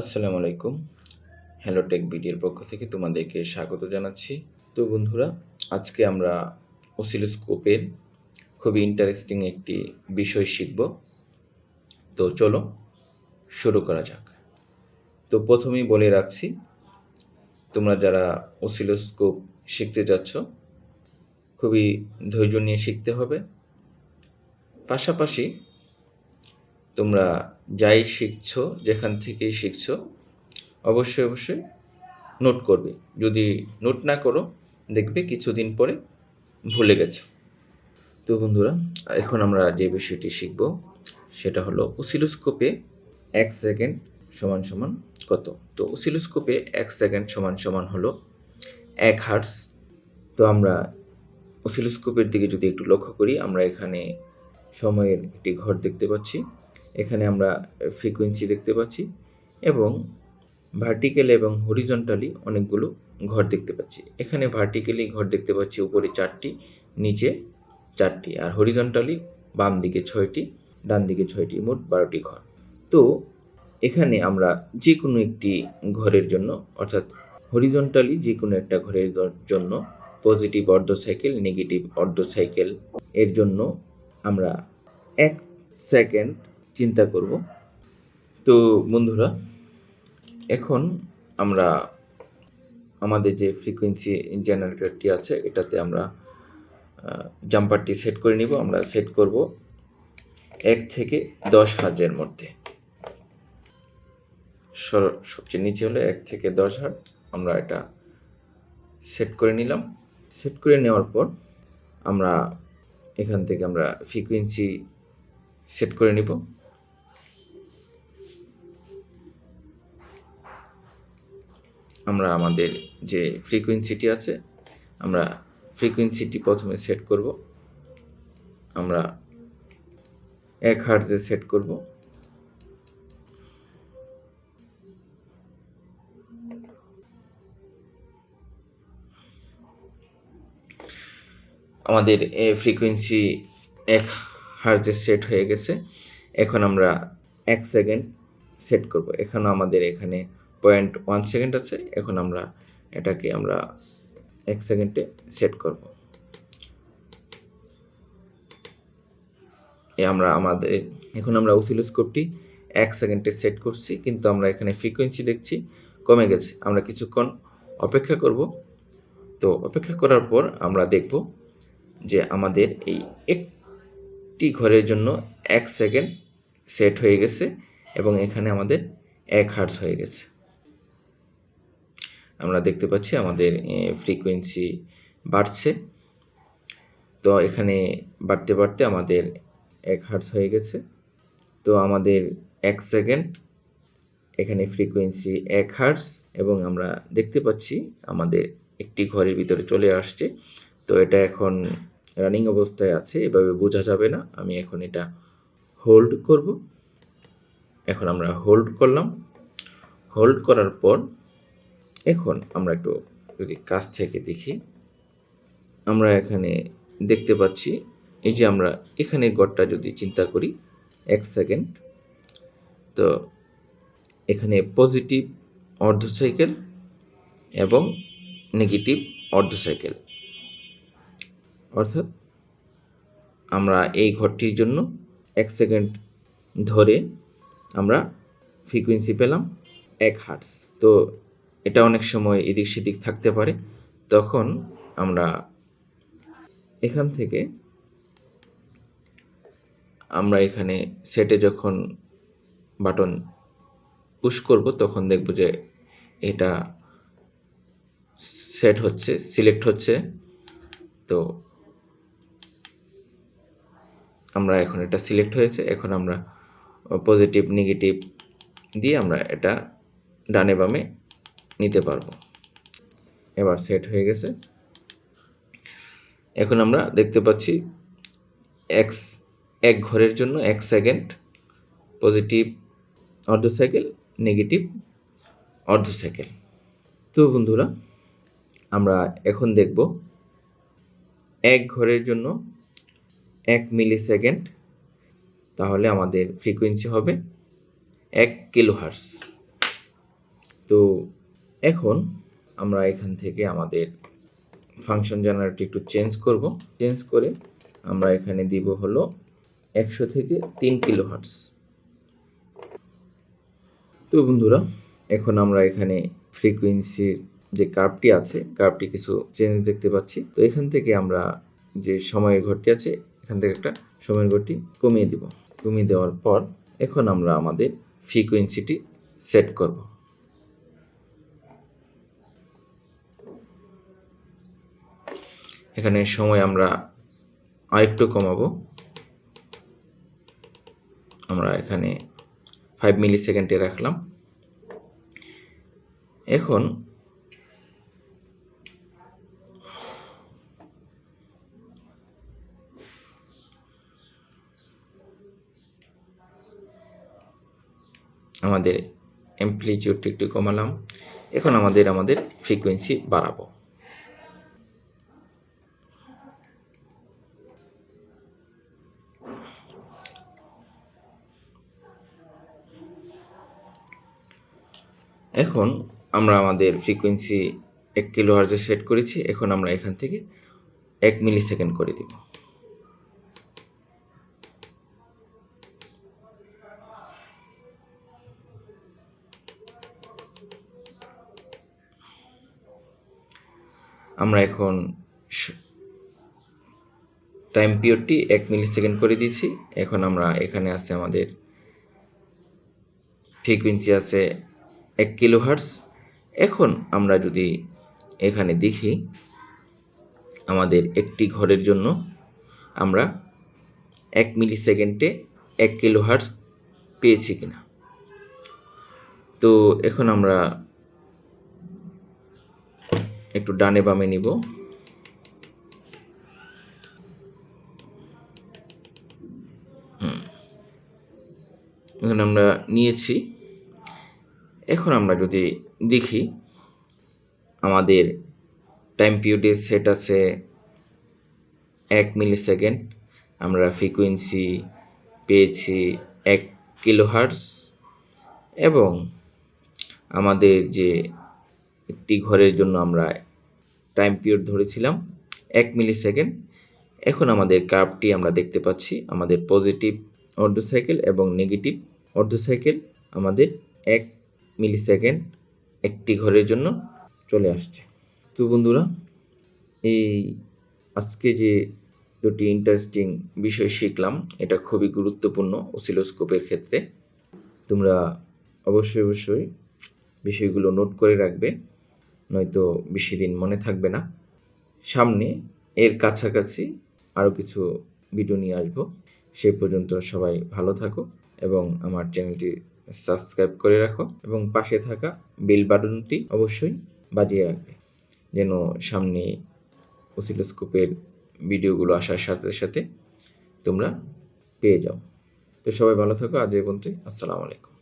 আসসালামু আলাইকুম। Hello take ভিডিওর পক্ষ থেকে তোমাদেরকে স্বাগত জানাচ্ছি। তো বন্ধুরা, আজকে আমরা অসিলোস্কোপের খুবই ইন্টারেস্টিং একটি বিষয় শিখব। তো চলো শুরু করা যাক। তো প্রথমেই বলে রাখছি, তোমরা যারা অসিলোস্কোপ শিখতে যাচ্ছ খুবই ধৈর্য নিয়ে শিখতে হবে। পাশাপাশি তোমরা যাই শিখছো, যেখান থেকেই শিখছো, অবশ্যই নোট করবে। যদি নোট না করো, দেখবে কিছুদিন পরে ভুলে গেছো। তো বন্ধুরা, এখন আমরা যে বিষয়টি শিখব সেটা হলো অসিলোস্কোপে 1 সেকেন্ড সমান সমান কত। তো অসিলোস্কোপে 1 সেকেন্ড সমান সমান হলো 1 হার্টজ। তো আমরা অসিলোস্কোপের দিকে যদি একটু লক্ষ্য করি, আমরা এখানে সময়ের একটি ঘর দেখতে পাচ্ছি, এখানে আমরা ফ্রিকোয়েন্সি দেখতে পাচ্ছি এবং ভার্টিক্যাল এবং হরিজন্টালি অনেকগুলো ঘর দেখতে পাচ্ছি। এখানে ভার্টিক্যালি ঘর দেখতে পাচ্ছি উপরে 4টি, নিচে 4টি, আর হরিজন্টালি বাম দিকে 6টি, ডান দিকে 6টি, মোট 12টি ঘর। তো এখানে আমরা যে কোনো একটি ঘরের জন্য, অর্থাৎ হরিজন্টালি যে কোনো একটা ঘরের জন্য পজিটিভ অর্ধ সাইকেল, নেগেটিভ অর্ধ সাইকেল এর জন্য আমরা 1 সেকেন্ড চিন্তা করব। তো বন্ধুরা, এখন আমরা আমাদের যে ফ্রিকোয়েন্সি জেনারেটরটি আছে এটাতে আমরা জাম্পারটি সেট করে নিব। আমরা সেট করব 1 থেকে 10 হার্টজের মধ্যে। সবচেয়ে নিচে হলো 1 থেকে 10 হার্টজ। আমরা এটা সেট করে নিলাম। সেট করে নেওয়ার পর আমরা এখান থেকে আমরা ফ্রিকোয়েন্সি সেট করে নিব। আমরা আমাদের যে ফ্রিকোয়েন্সিটি আছে, আমরা ফ্রিকোয়েন্সিটি প্রথমে সেট করব। আমরা 1 হার্টজে সেট করব। আমাদের ফ্রিকোয়েন্সি 1 হার্টজে সেট হয়ে গেছে। এখন আমরা 1 সেকেন্ড সেট করব। এখন আমাদের এখানে 0.1 সেকেন্ড আছে। এখন আমরা এটাকে 1 সেকেন্ডে সেট করব। এখন আমরা অসিলোস্কোপটি 1 সেকেন্ডে সেট করছি, কিন্তু আমরা এখানে ফ্রিকোয়েন্সি দেখছি কমে গেছে। আমরা কিছুক্ষণ অপেক্ষা করব। তো অপেক্ষা করার পর আমরা দেখব যে আমাদের এই একটি ঘরের জন্য 1 সেকেন্ড সেট হয়ে গেছে এবং এখানে আমাদের 1 হার্টজ হয়ে গেছে। আমরা দেখতে পাচ্ছি আমাদের ফ্রিকোয়েন্সি বাড়ছে। তো এখানে বাড়তে আমাদের 1 হার্টজ হয়ে গেছে। তো আমাদের 1 সেকেন্ড, এখানে ফ্রিকোয়েন্সি 1 হার্টজ এবং আমরা দেখতে পাচ্ছি আমাদের একটি ঘরের ভিতরে চলে আসছে। তো এটা এখন রানিং অবস্থায় আছে, এভাবে বোঝা যাবে না। আমি এখন এটা হোল্ড করব। এখন আমরা হোল্ড করলাম। হোল্ড করার পর এখন আমরা একটু যদি কাছ থেকে দেখি, আমরা এখানে দেখতে পাচ্ছি এই যে আমরা এখানের ঘরটা যদি চিন্তা করি 1 সেকেন্ড, তো এখানে পজিটিভ অর্ধ সাইকেল এবং নেগেটিভ অর্ধ সাইকেল, অর্থাৎ আমরা এই ঘরটির জন্য 1 সেকেন্ড ধরে আমরা ফ্রিকোয়েন্সি পেলাম 1 হার্টজ। তো এটা অনেক সময় এদিক সেদিক থাকতে পারে, তখন আমরা এখান থেকে আমরা এখানে সেটে যখন বাটন পুশ করব তখন দেখব যে এটা সেট হচ্ছে, সিলেক্ট হচ্ছে। তো আমরা এখন এটা সিলেক্ট হয়েছে। এখন আমরা পজিটিভ নেগেটিভ দিয়ে আমরা এটা ডানে বামে নিতে পারবো। এবার সেট হয়ে গেছে। এখন আমরা দেখতে পাচ্ছি এক ঘরের জন্য 1 সেকেন্ড পজিটিভ অর্ধ সাইকেল, নেগেটিভ অর্ধ সাইকেল। তো বন্ধুরা, আমরা এখন দেখব এক ঘরের জন্য 1 মিলিসেকেন্ড, তাহলে আমাদের ফ্রিকোয়েন্সি হবে 1 কিলোহার্টজ। তো এখন আমরা এখান থেকে আমাদের ফাংশন জেনারেটর একটু চেঞ্জ করব। চেঞ্জ করে আমরা এখানে দিব হলো 100 থেকে 3 কিলোহার্টজ। তো বন্ধুরা, এখন আমরা এখানে ফ্রিকোয়েন্সির যে কার্ভটি আছে, কার্ভটি কিছু চেঞ্জ দেখতে পাচ্ছি। তো এখান থেকে আমরা যে সময়ের ঘরটি আছে, এখান থেকে একটা সময়ের ঘরটি কমিয়ে দিব। কমিয়ে দেওয়ার পর এখন আমরা আমাদের ফ্রিকোয়েন্সিটি সেট করব। এখানে সময় আমরা আরেকটু কমাবো। আমরা এখানে 5 মিলি সেকেন্ডে রাখলাম। এখন আমাদের অ্যামপ্লিটিউডটি একটু কমালাম। এখন আমাদের ফ্রিকোয়েন্সি বাড়াবো। এখন আমরা আমাদের ফ্রিকোয়েন্সি 1 কিলোহার্টজে সেট করেছি। এখন আমরা এখান থেকে 1 মিলি সেকেন্ড করে দিব। আমরা এখন টাইম পিরিয়ডটি 1 মিলি সেকেন্ড করে দিয়েছি। এখন আমরা এখানে আছে আমাদের ফ্রিকোয়েন্সি আছে 1 কিলোহার্টজ। এখন আমরা যদি এখানে দেখি আমাদের একটি ঘরের জন্য আমরা 1 মিলি সেকেন্ডে 1 কিলোহার্টজ পেয়েছি কিনা। তো এখন আমরা একটু ডানে বামে নিব। এখন আমরা নিয়েছি। এখন আমরা যদি দেখি আমাদের টাইম পিরিয়ডে সেট আছে 1 মিলি সেকেন্ড। আমরা ফ্রিকোয়েন্সি পেয়েছি 1 কিলোহার্টজ এবং আমাদের যে একটি ঘরের জন্য আমরা টাইম পিরিয়ড ধরেছিলাম 1 মিলি সেকেন্ড। এখন আমাদের কার্ভটি আমরা দেখতে পাচ্ছি আমাদের পজিটিভ অর্ধ সাইকেল এবং নেগেটিভ অর্ধ সাইকেল আমাদের 1 মিলি সেকেন্ড একটি ঘরের জন্য চলে আসছে। তো বন্ধুরা, এই আজকে যে দুটি ইন্টারেস্টিং বিষয় শিখলাম, এটা খুবই গুরুত্বপূর্ণ অসিলোস্কোপের ক্ষেত্রে। তোমরা অবশ্যই বিষয়গুলো নোট করে রাখবে, নয়তো বেশি দিন মনে থাকবে না। সামনে এর কাছাকাছি আরও কিছু ভিডিও নিয়ে আসবো। সেই পর্যন্ত সবাই ভালো থাকো এবং আমার চ্যানেলটি সাবস্ক্রাইব করে রাখো এবং পাশে থাকা বেল বাটনটি অবশ্যই বাজিয়ে রাখবে, যেন সামনে অসিলোস্কোপের ভিডিওগুলো আসার সাথে সাথে তোমরা পেয়ে যাও। তো সবাই ভালো থাকো। আজ এই পর্যন্তই। আসসালামু আলাইকুম।